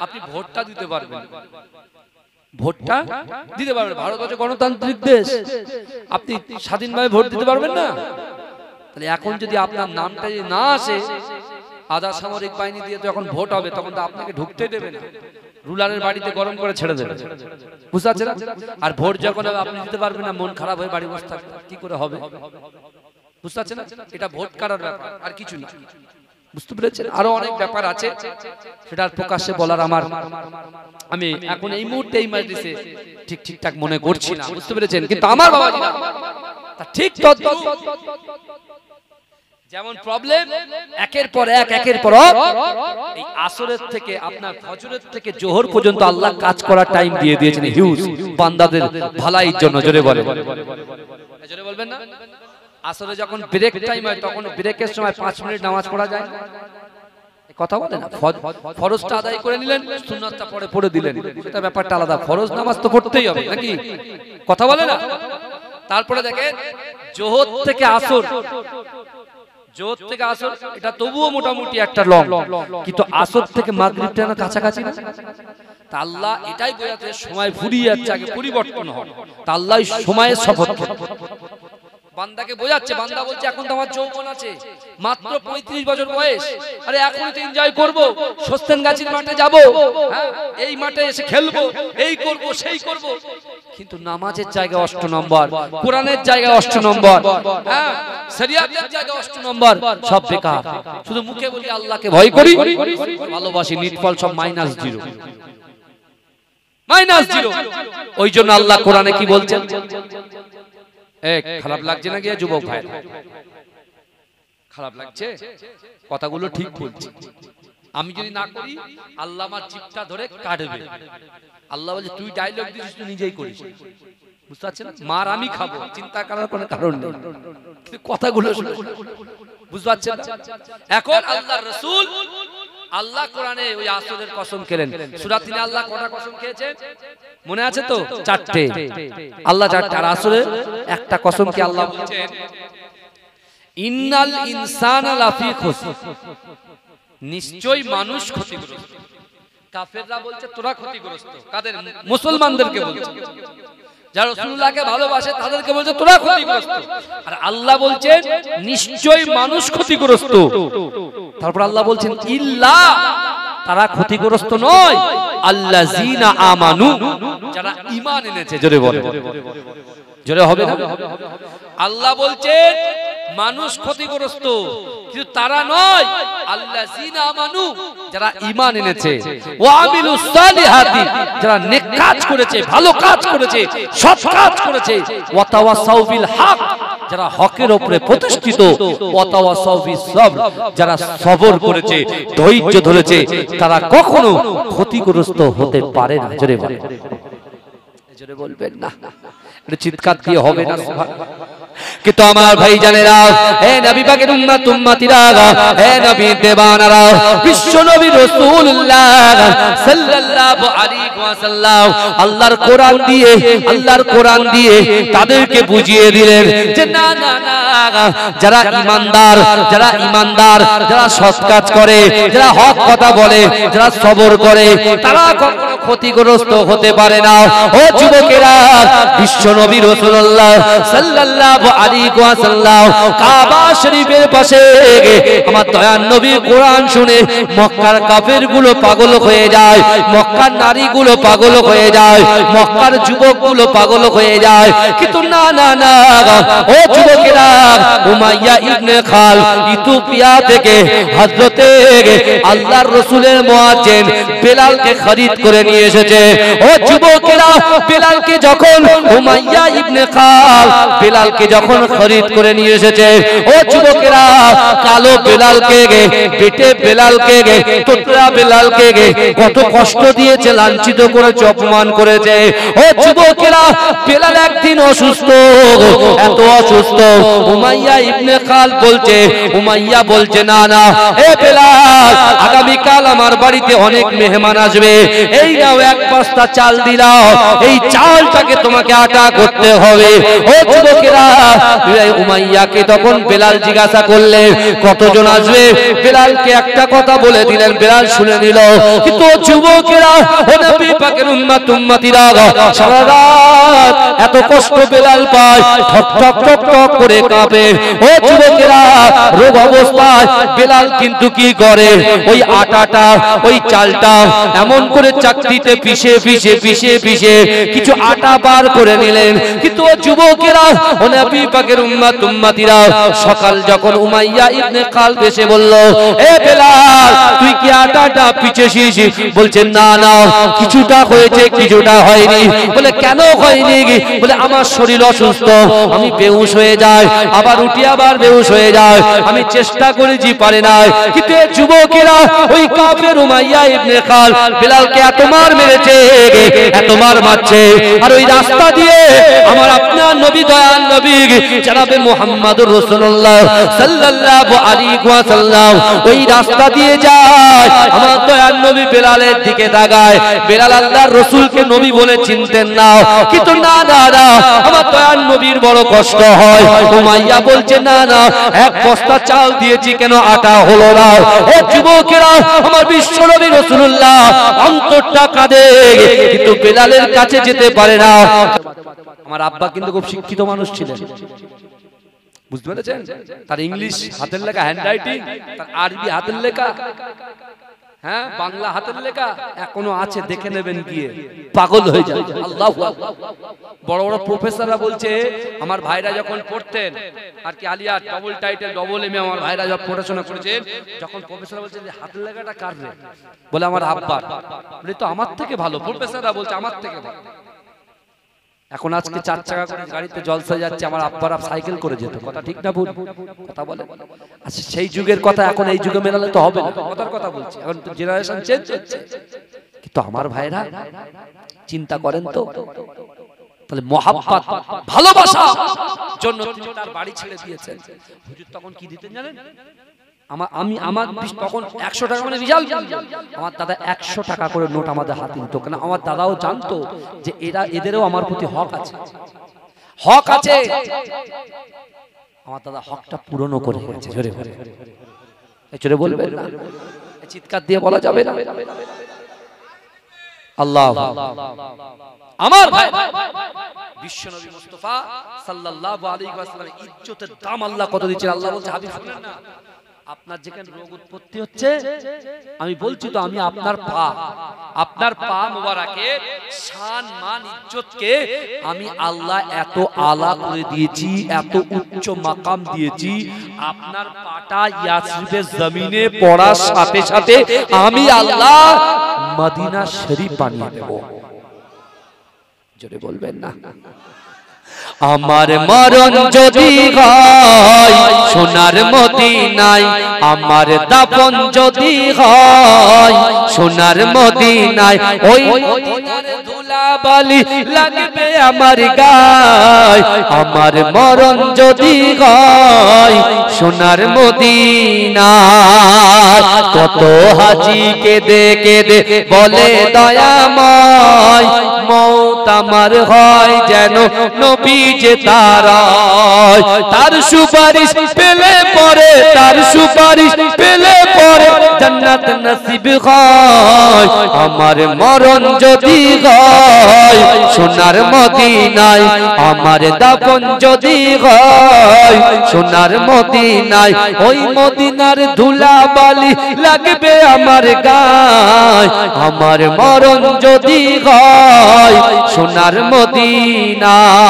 আপনি ভোটটা দিতে পারবেন। ভোটটা দিতে পারবেন। ভারত হচ্ছে গণতান্ত্রিক দেশ, আপনি স্বাধীনভাবে ভোট দিতে পারবেন না? তাহলে এখন যদি আপনার নামটা যদি না আসে, আধা সামরিক বাহিনী দিয়ে তো এখন ভোট হবে, তখন তো আপনাকে ঢুকতে দেবে না, রুলারের বাড়িতে গরম করে ছেড়ে দেবে। বুঝতে পারছেন? আর ভোট যখন আপনি দিতে পারবেন না, মন খারাপ হয়ে বাড়ি বসে থাকবে, কি করে হবে? বুঝতে পারছেন? এটা ভোট কাটার ব্যাপার, আর কিছু না। বুঝতে পেরেছেন? আরো অনেক ব্যাপার আছে, সেটা প্রকাশ্যে বলার আমি এখন এই মুহূর্তে এই মাজলিসে ঠিকঠাক মনে করছি না। বুঝতে পেরেছেন? কিন্তু আমার বাবাজি ঠিক যেমন প্রবলেম একের পর এক এই আসরের থেকে আপনার ফজরের থেকে জোহর পর্যন্ত আল্লাহ কাজ করার টাইম দিয়ে দিয়েছেন হিউজ বান্দাদের ভালাইয়ের জন্য। জোরে বলেন, জোরে বলবেন না? আসরে যখন ব্রেক টাইম হয়, তখন ব্রেকের সময় 5 মিনিট নামাজ পড়া যায়, কথা বলে না? ফরজটা আদায় করে নিলেন, সুন্নাতটা পড়ে দিলেন, সেটা ব্যাপারটা আলাদা। ফরজ নামাজ তো পড়তেই হবে নাকি? কথা বলে না? তারপরে দেখেন জোহর থেকে আসর, জোহর থেকে আসর এটা তবুও মোটামুটি একটা লং, কিন্তু আসর থেকে মাগরিবটা না কাছাকাছি না? তা আল্লাহ এটাই বোঝাতে সময় ফুরিয়ে যাচ্ছে, আগে পরিবর্তন হয়। তা আল্লাহ সময়ের শপথ বান্দাকে বোঝাচ্ছে। বান্দা বলছে এখন তো আমার যৌবন আছে, মাত্র 35 বছর বয়স, আরে এখন তো এনজয় করব, সস্তেনগাছির মাঠে যাব, এই মাঠে এসে খেলবো, এই করব সেই করব। কিন্তু নামাজের জায়গা 8 নম্বর, কোরআনের জায়গা 8 নম্বর, শরিয়াতের জায়গা 8 নম্বর, সব বেকার। শুধু মুখে বলি আল্লাহকে ভয় করি, ভালোবাসি, নিটফল সব -0, -0। ওই জন্য আল্লাহ কোরআনে কি বলছেন? খারাপ লাগছে না গিয়ে যুবক ভাই? খারাপ লাগছে? কথাগুলো ঠিক বলছি। আমি যদি না করি আল্লাহ আমার জিভটা ধরে কাটবে। আল্লাহ বলে তুই ডায়লগ দিছিস, তুই নিজেই করিস। বুঝতে পারছেন? মার আমি খাবো, চিন্তা করার কোনো কারণ নেই। কিন্তু কথাগুলো বুঝতে পারছেন? এখন আল্লাহর রাসূল আল্লাহ কোরআনে ওই আসরের কসম খেলেন। সূরা 3 আল্লাহ কটা কসম খেয়েছেন মনে আছে তো? 4টে। আল্লাহ 4টে, আর আসরে একটা কসম কি আল্লাহ বলেছেন ইন্নাল ইনসানা লাফি খুসর, নিশ্চয়ই মানুষ ক্ষতিগ্রস্ত। কাফেররা বলছে তোরা ক্ষতিগ্রস্ত, কাদের? মুসলমানদেরকে বলছে। যারা রাসূলুল্লাহকে ভালোবাসে তাদেরকে বলছে তোরা ক্ষতিগ্রস্ত। আর আল্লাহ বলছেন নিশ্চয়ই মানুষ ক্ষতিগ্রস্ত। তারপর আল্লাহ বলছেন ইল্লা, তারা ক্ষতিগ্রস্ত নয়, আল্লাযিনা আমানু, যারা ঈমান এনেছে। জোরে বলে, জোরে হবে না? আল্লাহ বলছেন মানুষ ক্ষতিগ্রস্ত, কিন্তু তারা নয়, আল্লাযিনা আমানু, যারা ঈমান এনেছে, ওয়া আমিলুস সালিহাতি, যারা নেক কাজ করেছে, ভালো কাজ করেছে, সৎ কাজ করেছে, ওয়া তাওয়াসাউ বিল হক, যারা হকের উপরে প্রতিষ্ঠিত, ওয়া তাওয়াসাউ বিস সবর, যারা সবর করেছে, ধৈর্য ধরেছে, তারা কখনো ক্ষতিগ্রস্ত হতে পারে না। জোরে বলে, জোরে বলবেন না? এটা চিৎকার দিয়ে হবে না। কিন্তু আমার ভাই জানেরা, হে নবী পাকের উম্মত উম্মতিরা, হে নবী দেবানারা, বিশ্ব নবী রাসূলুল্লাহ সাল্লাল্লাহু আলাইহি ওয়াসাল্লাম আল্লাহর কোরআন দিয়ে তাদেরকে বুঝিয়ে দিলেন যে না না না, যারা ঈমানদার, যারা সৎ কাজ করে, যারা হক কথা বলে, যারা সবর করে, তারা কখনো ক্ষতিগ্রস্ত হতে পারে না। ও যুবকেরা, বিশ্ব নবী রাসূলুল্লাহ সাল্লাল্লাহু আলাইহি ওয়াসাল্লাম কাবা শরীফের পাশে আমার দয়ার নবী কোরআন শুনে মক্কার কাফেরগুলো পাগল হয়ে যায়, মক্কার নারীগুলো পাগল হয়ে যায়, মক্কার যুবকগুলো পাগল হয়ে যায়। কিন্তু না না না, ও যুবকেরা, উমাইয়া ইবনে খাল ইথিওপিয়া থেকে হযরতে আল্লাহর রাসূলের মুয়াজ্জিন বেলালকে খরিদ করে নিয়ে এসেছে। ও যুবকেরা, বেলালকে যখন উমাইয়া ইবনে খাল বেলালকে যখন খরিদ করে নিয়ে এসেছে, ও যুবকেরা, কালো বেলালকে পেটে বেলালকে তোতলা বেলালকে কত কষ্ট দিয়েছে, লাঞ্ছিত করেছে, অপমান করেছে। ও যুবকেরা, বেলাল একদিন অসুস্থ, এত অসুস্থ, উমাইয়া ইবনে খাল উমাইয়া বলছে না না, এ বেলাল, আগামীকাল আমার বাড়িতে অনেক মেহমান আসবে, এই নাও এক বস্তা চাল দিলাও, এই চালটাকে তোমাকে আটা করতে হবে। ও যুবকেরা, উমাইয়াকে তখন বেলাল জিজ্ঞাসা করলেন কতজন আসবে, বেলালকে একটা কথা বলে দিলেন, বেলাল শুনে নিল। কিন্তু যুবকেরা, ও নবী পাকের উম্মত উম্মতিরা, সারা রাত এত কষ্ট বেলাল পায়, ঠক ঠক ঠক ঠক করে কাঁপে। ও যুবকেরা, রোগ অবস্থায় বেলাল কিন্তু কি করে, ওই আটাটা, ওই চালটা এমন করে চাকরিতে পিষে পিষে পিষে পিষে কিছু আটা বার করে নিলেন। কিন্তু যুবকেরা, ও নবী পাকের উম্মত উম্মতিরা, সকাল যখন উমাইয়া ইবনে খাল এসে বলল, এ বেলাল, তুই কি আটাটা পিষেছিস? বলছেন না না, কিছুটা হয়েছে কিছুটা হয়নি। বলে কেন হয়নি? বলে আমার শরীর অসুস্থ, আমি বেহুশ হয়ে যাই, আবার উঠি আবার বেহুশ হয়ে যায়, আমি চেষ্টা করেছি পারে না। কিন্তু যুবকেরা, ওই কাফের উমাইয়া ইবনে খাল বেলালকে এত মার মেরেছে, এত মার মারছে, আর ওই রাস্তা দিয়ে আমার আপনার নবী দয়াল নবী জনাবে মুহাম্মদুর রাসূলুল্লাহ সাল্লাল্লাহু আলাইহি ওয়াসাল্লাম ওই রাস্তা দিয়ে যায়, আমার দয়াল নবী বেলালের দিকে তাকায়। বেলাল আল্লাহর রাসূলকে নবী বলে চিনতেন না, কিন্তু না না না, আমার দয়াল নবীর বড় কষ্ট হয়। উমাইয়া বলছে না না, এক বস্তা চাল দিয়েছি, কেন আটা হলো না? ও যুবকেরা, আমার বিশ্ব নবী রাসূলুল্লাহ অন্তরটা কাঁদে, কিন্তু বেলালের কাছে যেতে পারে না। আমার আব্বা কিন্তু খুব শিক্ষিত মানুষ ছিলেন, বুঝতে পেরেছেন? তার ইংলিশ হাতের লেখা, হ্যান্ডরাইটিং, তার আরবি হাতের লেখা, হ্যাঁ, বাংলা হাতের লেখা এখনো আছে, দেখে নেবেন গিয়ে, পাগল হয়ে যায়। আল্লাহু আকবার। বড় বড় প্রফেসররা বলছে, আমার ভাইরা যখন পড়তেন আর কি Alia double title double M A, আমার ভাইরা যখন পড়াশোনা করেছেন, যখন প্রফেসররা বলছে যে হাতের লেখাটা কার রে, বলে আমার আব্বার। বলে তো আমার থেকে ভালো, প্রফেসররা বলছে আমার থেকে ভালো। এখন আজকে 4 চাকা করে গাড়িতে জলসা যাচ্ছে, আমার আব্বারা সাইকেল করে যেত, কথা ঠিক না ভুল? কথা বলে। আচ্ছা, সেই যুগের কথা এখন এই যুগে মেলালে তো হবে না, কথার কথা বলছি, এখন তো জেনারেশন চেঞ্জ হচ্ছে। কিন্তু আমার ভাইরা চিন্তা করেন তো, তাহলে মহাব্বত, ভালোবাসা জন্য তিনি তার বাড়ি ছেড়ে দিয়েছেন। হুজুর তখন কি দিতেন জানেন? আমার তখন 100 টাকা মানে বিশাল। আমার দাদা 100 টাকা করে নোট আমাদের হাতে দিত, কেন আমার দাদাও জানতো যে এদেরও আমার প্রতি হক আছে, হক আছে। আমার দাদা হকটা পূরণও করে গেছে। জোরে জোরে বলবেন না, চিৎকার দিয়ে বলা যাবে না। আল্লাহ, আমার ভাই বিশ্বনবী মুস্তাফা সাল্লাল্লাহু আলাইহি ওয়াসাল্লামের ইজ্জতের দাম আল্লাহ কত দিচ্ছেন। আল্লাহ বলছে, হাবিব শুনেন না, আপনার যেখানে রোগ উৎপত্তি হচ্ছে, আমি বলছি তো, আমি আপনার পা মুবারকে শান মান ইজ্জতকে আমি আল্লাহ এত আলা করে দিয়েছি, এত উচ্চ মাকাম দিয়েছি, আপনার পাটা ইয়াসরিবের জমিনে পড়ার সাথে সাথে আমি আল্লাহ মদিনা শরীফ বানিয়ে দেব। জোরে বলবেন না। আমার মরণ যদি হয় সোনার মদিনায়, আমার দাফন যদি হয় সোনার মদিনায়, ওই মদিনার ধুলাবালি লাগবে আমার গায়। আমার মরণ যদি হয় সোনার মদিনা। কত হাজি কেঁদে কেঁদে বলে দয়াময় মওত আমার হয় যেন নবী যে তারায়। তার সুপারিশ পেলে পরে, তার সুপারিশ পেলে পরে জান্নাত নসিব হয়। আমার মরণ যদি হয় সোনার মদিনায়, আমার দাফন যদি হয় সোনার মদিনায়। ওই মদিনার ধুলা বালি লাগবে আমার গায়। আমার মরণ যদি হয় সোনার মদিনায়,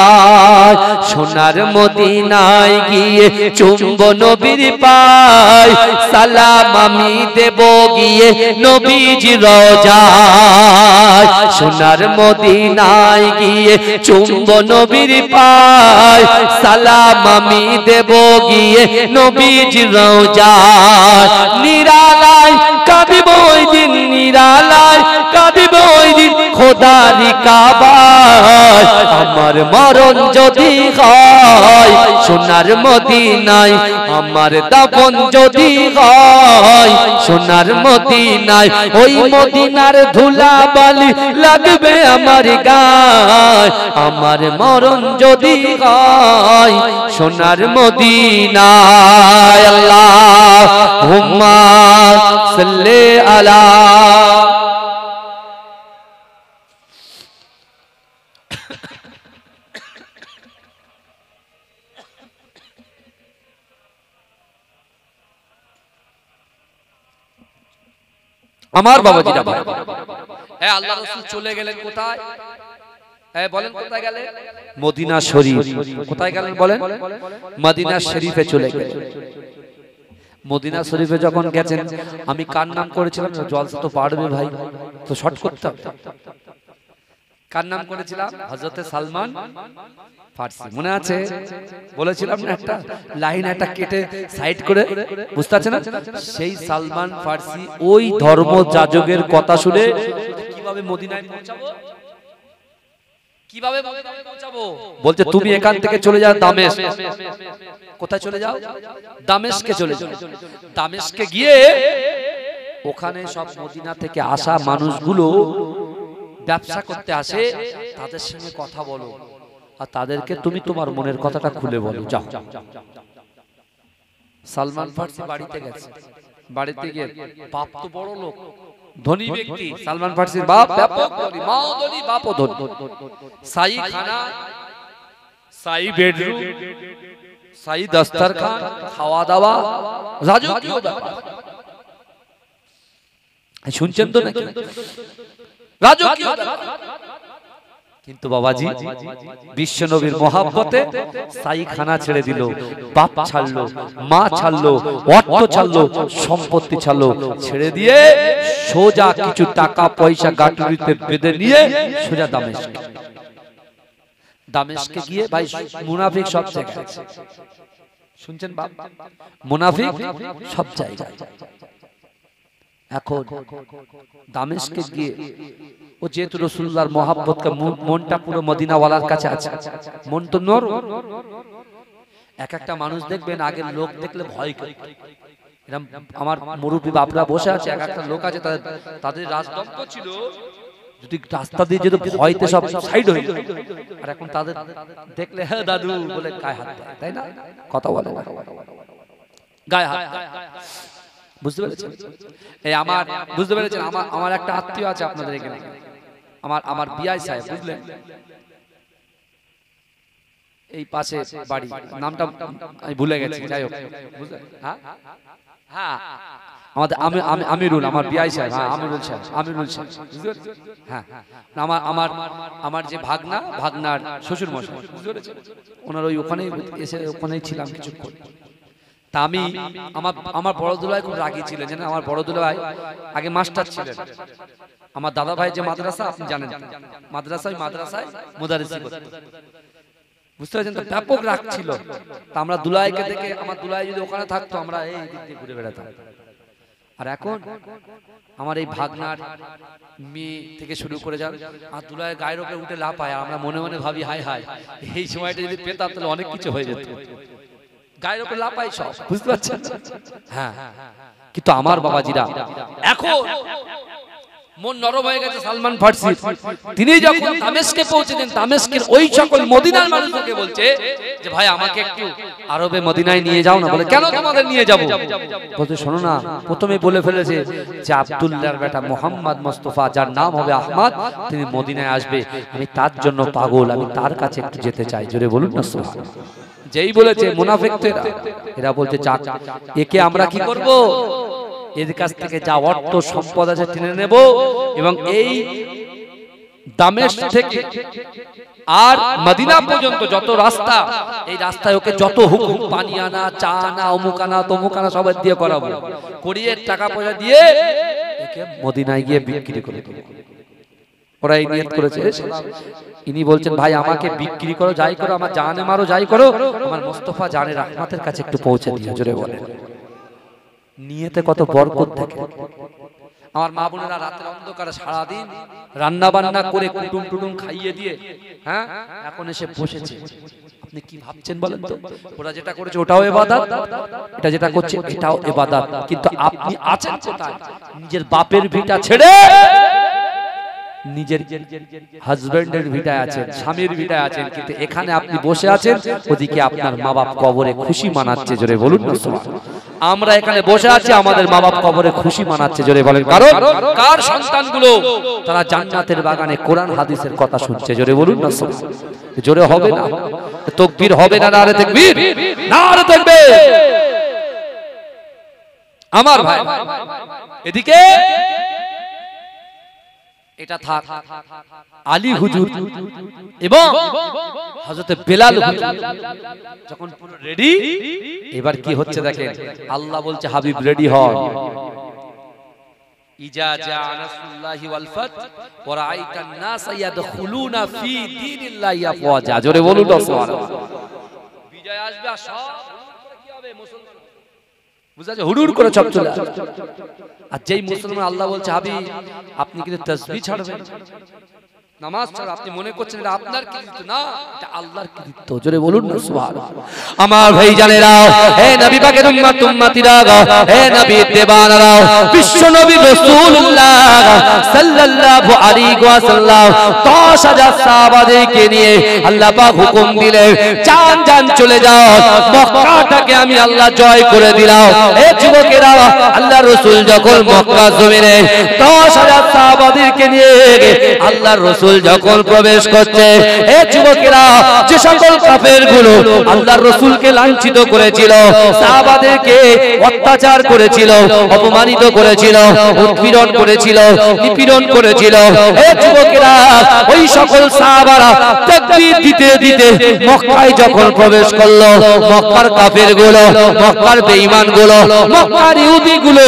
সোনার মদিনায় গিয়ে চুম্ব নবীর পায়, সালাম আমি দেব গিয়ে নবীজি রওজায়। সোনার মদিনায় গিয়ে চুম্ব নবীর পায়, সালাম আমি দেব গিয়ে নবীজি রওজায়। নিরালায় কাঁদিব ওই দিন, নিরালায় কাঁদিব ওই দিন খোদারি কাবায়। আমার মরণ যদি হয় সোনার মদিনায়, আমার দাফন যদি হয় সোনার মদিনায়। ওই মদিনার ধুলা বালি লাগবে আমার গায়। আমার মরণ যদি হয় সোনার মদিনায়। আল্লাহুম্মা সাল্লি আলা। আমার বাবাজিরা ভাই, আল্লাহ রাসূল চলে গেলেন কোথায়? বলেন কোথায় গেলেন? মদিনা শরীফ। কোথায় গেলেন বলেন? মদিনা শরীফে চলে গেলেন। মদিনা শরীফে যখন গেছেন, আমি কার নাম করেছিলাম? জলসা তো পারবে ভাই, তো শর্ট করতে হবে। কার নাম করেছিলাম? হযরতে সালমান ফারসি। মনে আছে? বলেছিলাম না একটা লাইন একটা কেটে সাইড করে, বুঝতে পারছেন না? সেই সালমান ফারসি ওই ধর্ম যাজকের কথা শুনে কিভাবে মদিনায় পৌঁছাবো, কিভাবে পৌঁছাবো বলছে, তুমি এখান থেকে চলে যাও দামেস্ক। কোথায় চলে যাও? দামেস্কে চলে যাও। দামেস্কে গিয়ে ওখানে সব মদিনা থেকে আসা মানুষগুলো ব্যবসা করতে আসে, তাদের সঙ্গে কথা বলো আর তাদেরকে তুমি তোমার মনের কথাটা খুলে বলো। যাও। সালমান ফারসি বাড়িতে গেছে। বাড়িতে গিয়ে বাপ তো বড় লোক, ধনী ব্যক্তি। সালমান ফারসির বাপ ব্যাপক ধনী, মাও ধনী, বাপও ধনী। শাহী খানা, শাহী বেডরুম, শাহী দস্তরখান, খাওয়া দাওয়া, রাজকীয় ব্যাপার। শুনছেন তো নাকি? রাজকীয় ব্যাপার। কিন্তু বাবাজি বিশ্ব নবীর মহাব্বতে শাহী খানা ছেড়ে দিল, বাপ ছাড়লো, মা ছাড়লো, অর্থ ছাড়লো, সম্পত্তি ছাড়লো, ছেড়ে দিয়ে সোজা কিছু টাকা পয়সা গাটুরিতে বেঁধে নিয়ে সোজা দামেস্ক। দামেস্কে গিয়ে ভাই মুনাফিক সব জায়গায়। শুনছেন বাপ? মুনাফিক সব জায়গায়। এখন দামেস্কে গিয়ে ও যেহেতু রাসূলুল্লাহর মহব্বতকে মনটা পুরো মদিনাওয়ালার কাছে আছে, মন তো নর। এক একটা মানুষ দেখবেন আগে লোক দেখলে ভয় করে। এরকম আমার মুরব্বী বাপরা বসে আছে, এক একটা লোক আছে তাদের রাজদম্প ছিল, যদি রাস্তা দিয়ে যেত ভয়তে সব সাইড হয়ে যেত। আর এখন তাদের দেখলে হ্যাঁ দাদু বলে গায়ে হাত দেয়, তাই না? কথা বলে গায়ে হাত। বুঝতে পেরেছেন? এই আমার বুঝতে পেরেছেন? আমার একটা আত্মীয় আছে আপনাদের এখানে, আমার বিআই সাহেব, বুঝলেন? এই পাশে বাড়ি, নামটা আমি ভুলে গেছি, যাই হোক, বুঝলেন? হ্যাঁ হ্যাঁ, আমাদের আমিরুল, আমার বিআই সাহেব, হ্যাঁ আমিরুল সাহেব, আমিরুল সাহেব, বুঝতে পেরেছেন? হ্যাঁ, আমার যে ভাগনার শ্বশুর মশাই, বুঝতে পেরেছেন? ওনার ওই ওখানেই এসে ওখানেই ছিলাম কিছুক্ষণ। তা আমি আমার বড় দুলাভাই খুব রাগী ছিলেন, জানেন? আমার বড় দুলাভাই আগে মাস্টার ছিলেন। আমার দাদা ভাই যে মাদ্রাসা আপনি জানেন, মাদ্রাসায় মুদারিসি করতেন, বুঝতে পারছেন তো? ব্যাপক রাগ ছিল। তা আমরা দুলাভাইকে দেখে, আমার দুলাভাই যদি ওখানে থাকতো আমরা এই দিক দিয়ে ঘুরে বেড়াতাম। আর এখন আমার এই ভাগনার মেয়ে থেকে শুরু করে যান আর দুলায় গায়ের উপরে উঠে লাফায়, আমরা মনে মনে ভাবি হাই হাই, এই সময়টা যদি পেতাম তাহলে অনেক কিছু হয়ে যেত। গায়ের উপরে লাফায় সব, বুঝতে পারছেন? হ্যাঁ, কিন্তু আমার বাবাজিরা এখন মন নরম হয়ে গেছে। সালমান ফার্সি তিনি যখন দামেস্কে পৌঁছেছেন, দামেস্কের ওই সকল মদিনার মানুষকে বলছে যে ভাই আমাকে একটু আরবে মদিনায় নিয়ে যাও না। বলে কেন তোমাদের নিয়ে যাব? বলতে শোনো না, প্রথমে বলে ফেলেছে যে আব্দুল্লাহর বেটা মোহাম্মদ মুস্তাফা, যার নাম হবে আহমদ, তিনি মদিনায় আসবে, আমি তার জন্য পাগল, আমি তার কাছে একটু যেতে চাই। জোরে বলুন না সুবহানাল্লাহ। যেই বলেছে মুনাফিক এরা বলছে যাক, একে আমরা কি করব, এর কাছ থেকে যা অর্থ সম্পদ আছে টেনে নেব এবং এই দামেস্ক থেকে আর মদিনা পর্যন্ত যত রাস্তা, এই রাস্তায় ওকে যত হুকুম, পানি আনা, চা আনা, অমুক আনা, তমুক আনা, সবাই দিয়ে করাবো, করিয়ে টাকা পয়সা দিয়ে একে মদিনায় গিয়ে বিক্রি করে দেবো। ওরা এই নিয়ত করেছে। ইনি বলছেন ভাই আমাকে বিক্রি করো, যাই করো, আমার জানে মারো, যাই করো, আমার মুস্তাফা জানে রহমতের কাছে একটু পৌঁছে দিও। জোরে বলেন, নিয়তে কত বরকত থাকে। আমার মা বোনেরা রাতের অন্ধকারে সারাদিন রান্না বান্না করে কুটুম টুটুম খাইয়ে দিয়ে, হ্যাঁ, এখন এসে বসেছে। আপনি কি ভাবছেন বলেন তো? ওরা যেটা করেছে ওটাও ইবাদত, এটা যেটা করছে এটাও ইবাদত, কিন্তু আপনি আছেন কোথায়? নিজের বাপের ভিটা ছেড়ে নিজের হাজবেন্ডের ভিটায় আছেন, স্বামীর ভিটায় আছেন, কিন্তু এখানে আপনি বসে আছেন, ওদিকে আপনার মা বাপ কবরে খুশি মানাচ্ছে। জোরে বলুন না সুবহানাল্লাহ। আমরা এখানে বসে আছি, আমাদের মা বাপ কবরে খুশি মানাচ্ছে। জোরে বলেন, কারণ কার সন্তানগুলো তারা জান্নাতের বাগানে কোরআন হাদিসের কথা শুনছে। জোরে বলুন না সুবহানাল্লাহ। জোরে হবে না, তাকবীর হবে না, নারে তাকবীর, নারে তাকবীর। আমার ভাই এদিকে এটা থাক, আলী হুজুর এবং হযরত বেলাল হুজুর যখন পুরো রেডি, এবার কি হচ্ছে দেখেন, আল্লাহ বলছে হাবিব রেডি হন। ইজা জা নাসরুল্লাহি ওয়াল ফাত ওয়া রাআইতান নাস ইয়াদখুলুনা ফি দীনিল্লাহি আফওয়াজা। জোরে বলুন সুবহানাল্লাহ। বিজয় আসবে, আর সব কি হবে, মুসলমান বুঝাচ্ছে হুড়ুড় করে সব চলে আসবে। আর যেই মুসলমান আল্লাহ বলছে হাবিব আপনি কিন্তু তাসবিহ ছাড়বেন, নামাজ ছাড়া, আপনি মনে করছেন এটা আপনার কৃতিত্ব, না, এটা আল্লাহর কৃতিত্ব। জোরে বলুন না সুবহানাল্লাহ। আমার ভাই জানেরা, হে নবী পাকের উম্মত উম্মতিরা, হে নবী দেবানারা, বিশ্ব নবী রাসূলুল্লাহ সাল্লাল্লাহু আলাইহি ওয়াসাল্লাম 10000 সাহাবাদেরকে নিয়ে আল্লাহ পাক হুকুম দিলেন, জান জান চলে যাও, মক্কাটাকে আমি আল্লাহ জয় করে দিলাম। হে যুবকেরা, আল্লাহ রাসূল যখন মক্কা জমিনে 10000 সাহাবাদেরকে নিয়ে আল্লাহর রাসূল যখন প্রবেশ করছে, হে যুবকেরা, যে সকল কাফের গুলো আল্লাহর রাসূলকে লাঞ্ছিত করেছিল, সাহাবাদেরকে অত্যাচার করেছিল, অপমানিত করেছিল, উৎপীড়ন করেছিল, নিপীড়ন করেছিল, হে যুবকেরা, ওই সকল সাহাবারা তাকবীর দিতে দিতে মক্কায় যখন প্রবেশ করলো, মক্কার কাফের গুলো, মক্কার বেঈমান গুলো, মক্কার ইহুদি গুলো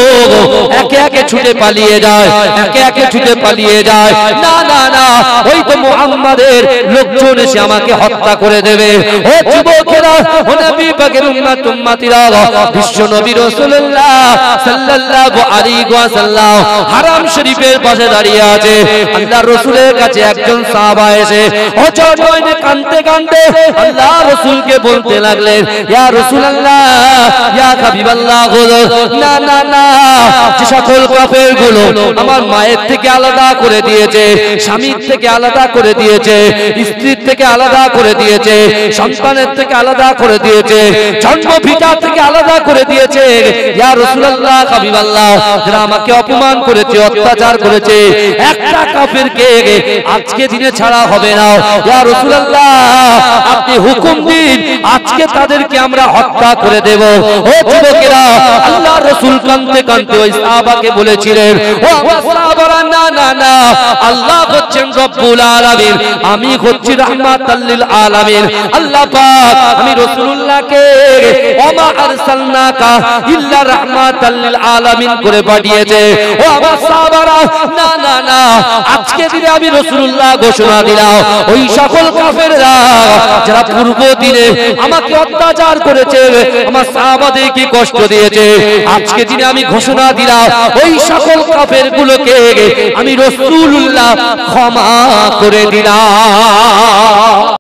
একে একে ছুটে পালিয়ে যায়, একে একে ছুটে পালিয়ে যায়। না না না, ওই তো মুহাম্মাদের লোকজন এসে আমাকে হত্যা করে দেবে। ও যুবকেরা, ও নবী পাকের উম্মত উম্মতিরা, বিশ্ব নবী রাসূলুল্লাহ সাল্লাল্লাহু আলাইহি ওয়াসাল্লাম হারাম শরীফের পাশে দাঁড়িয়ে আছে। আল্লাহর রাসূলের কাছে একজন সাহাবা এসে অঝর নয়নে কাঁদতে কাঁদতে আল্লাহর রাসূলকে বলতে লাগলেন, ইয়া রাসূলুল্লাহ, ইয়া হাবিবাল্লাহ, না না না, যে সকল কাফের গুলো আমার মায়ের থেকে আলাদা করে দিয়েছে, স্বামীর থেকে আলাদা করে দিয়েছে, স্ত্রীর থেকে আলাদা করে দিয়েছে, সন্তানের থেকে আলাদা করে দিয়েছে, জন্মভিটা থেকে আলাদা করে দিয়েছে, ইয়া রাসূলুল্লাহ, হাবিবাল্লাহ, যারা আমাকে অপমান করেছে, অত্যাচার করেছে, একটা কাফেরকে আজকে দিনে ছাড়া হবে না। ইয়া রাসূলুল্লাহ, আপনি হুকুম দিন, আজকে তাদেরকে আমরা হত্যা করে দেব। ও যুবকেরা, আল্লাহর রাসূল কাঁদতে কাঁদতে ওই সাহাবাকে বলেছিলেন, ও সাহাবারা, না না না, আল্লাহ হচ্ছেন রব্বুল আলামিন, আমি হচ্ছি রাহমাতাল লিল আলামিন। আল্লাহ পাক আমি রাসূলুল্লাহকে ওমা আরসালনাকা ইল্লা রাহমাতাল লিল আলামিন করে পাঠিয়েছে। ও আমার সাহাবারা, না না না, আজকে দিনে আমি রাসূলুল্লাহ ঘোষণা দিলাম ওই সকল কাফেররা যারা পূর্ব দিনে আমাকে অত্যাচার করেছে, আমার সাহাবাদেরকে কষ্ট দিয়েছে, আজকে দিনে আমি ঘোষণা দিলাম ওই সকল কাফেরগুলোকে আমি রাসূলুল্লাহ ক্ষমা করে দিলাম।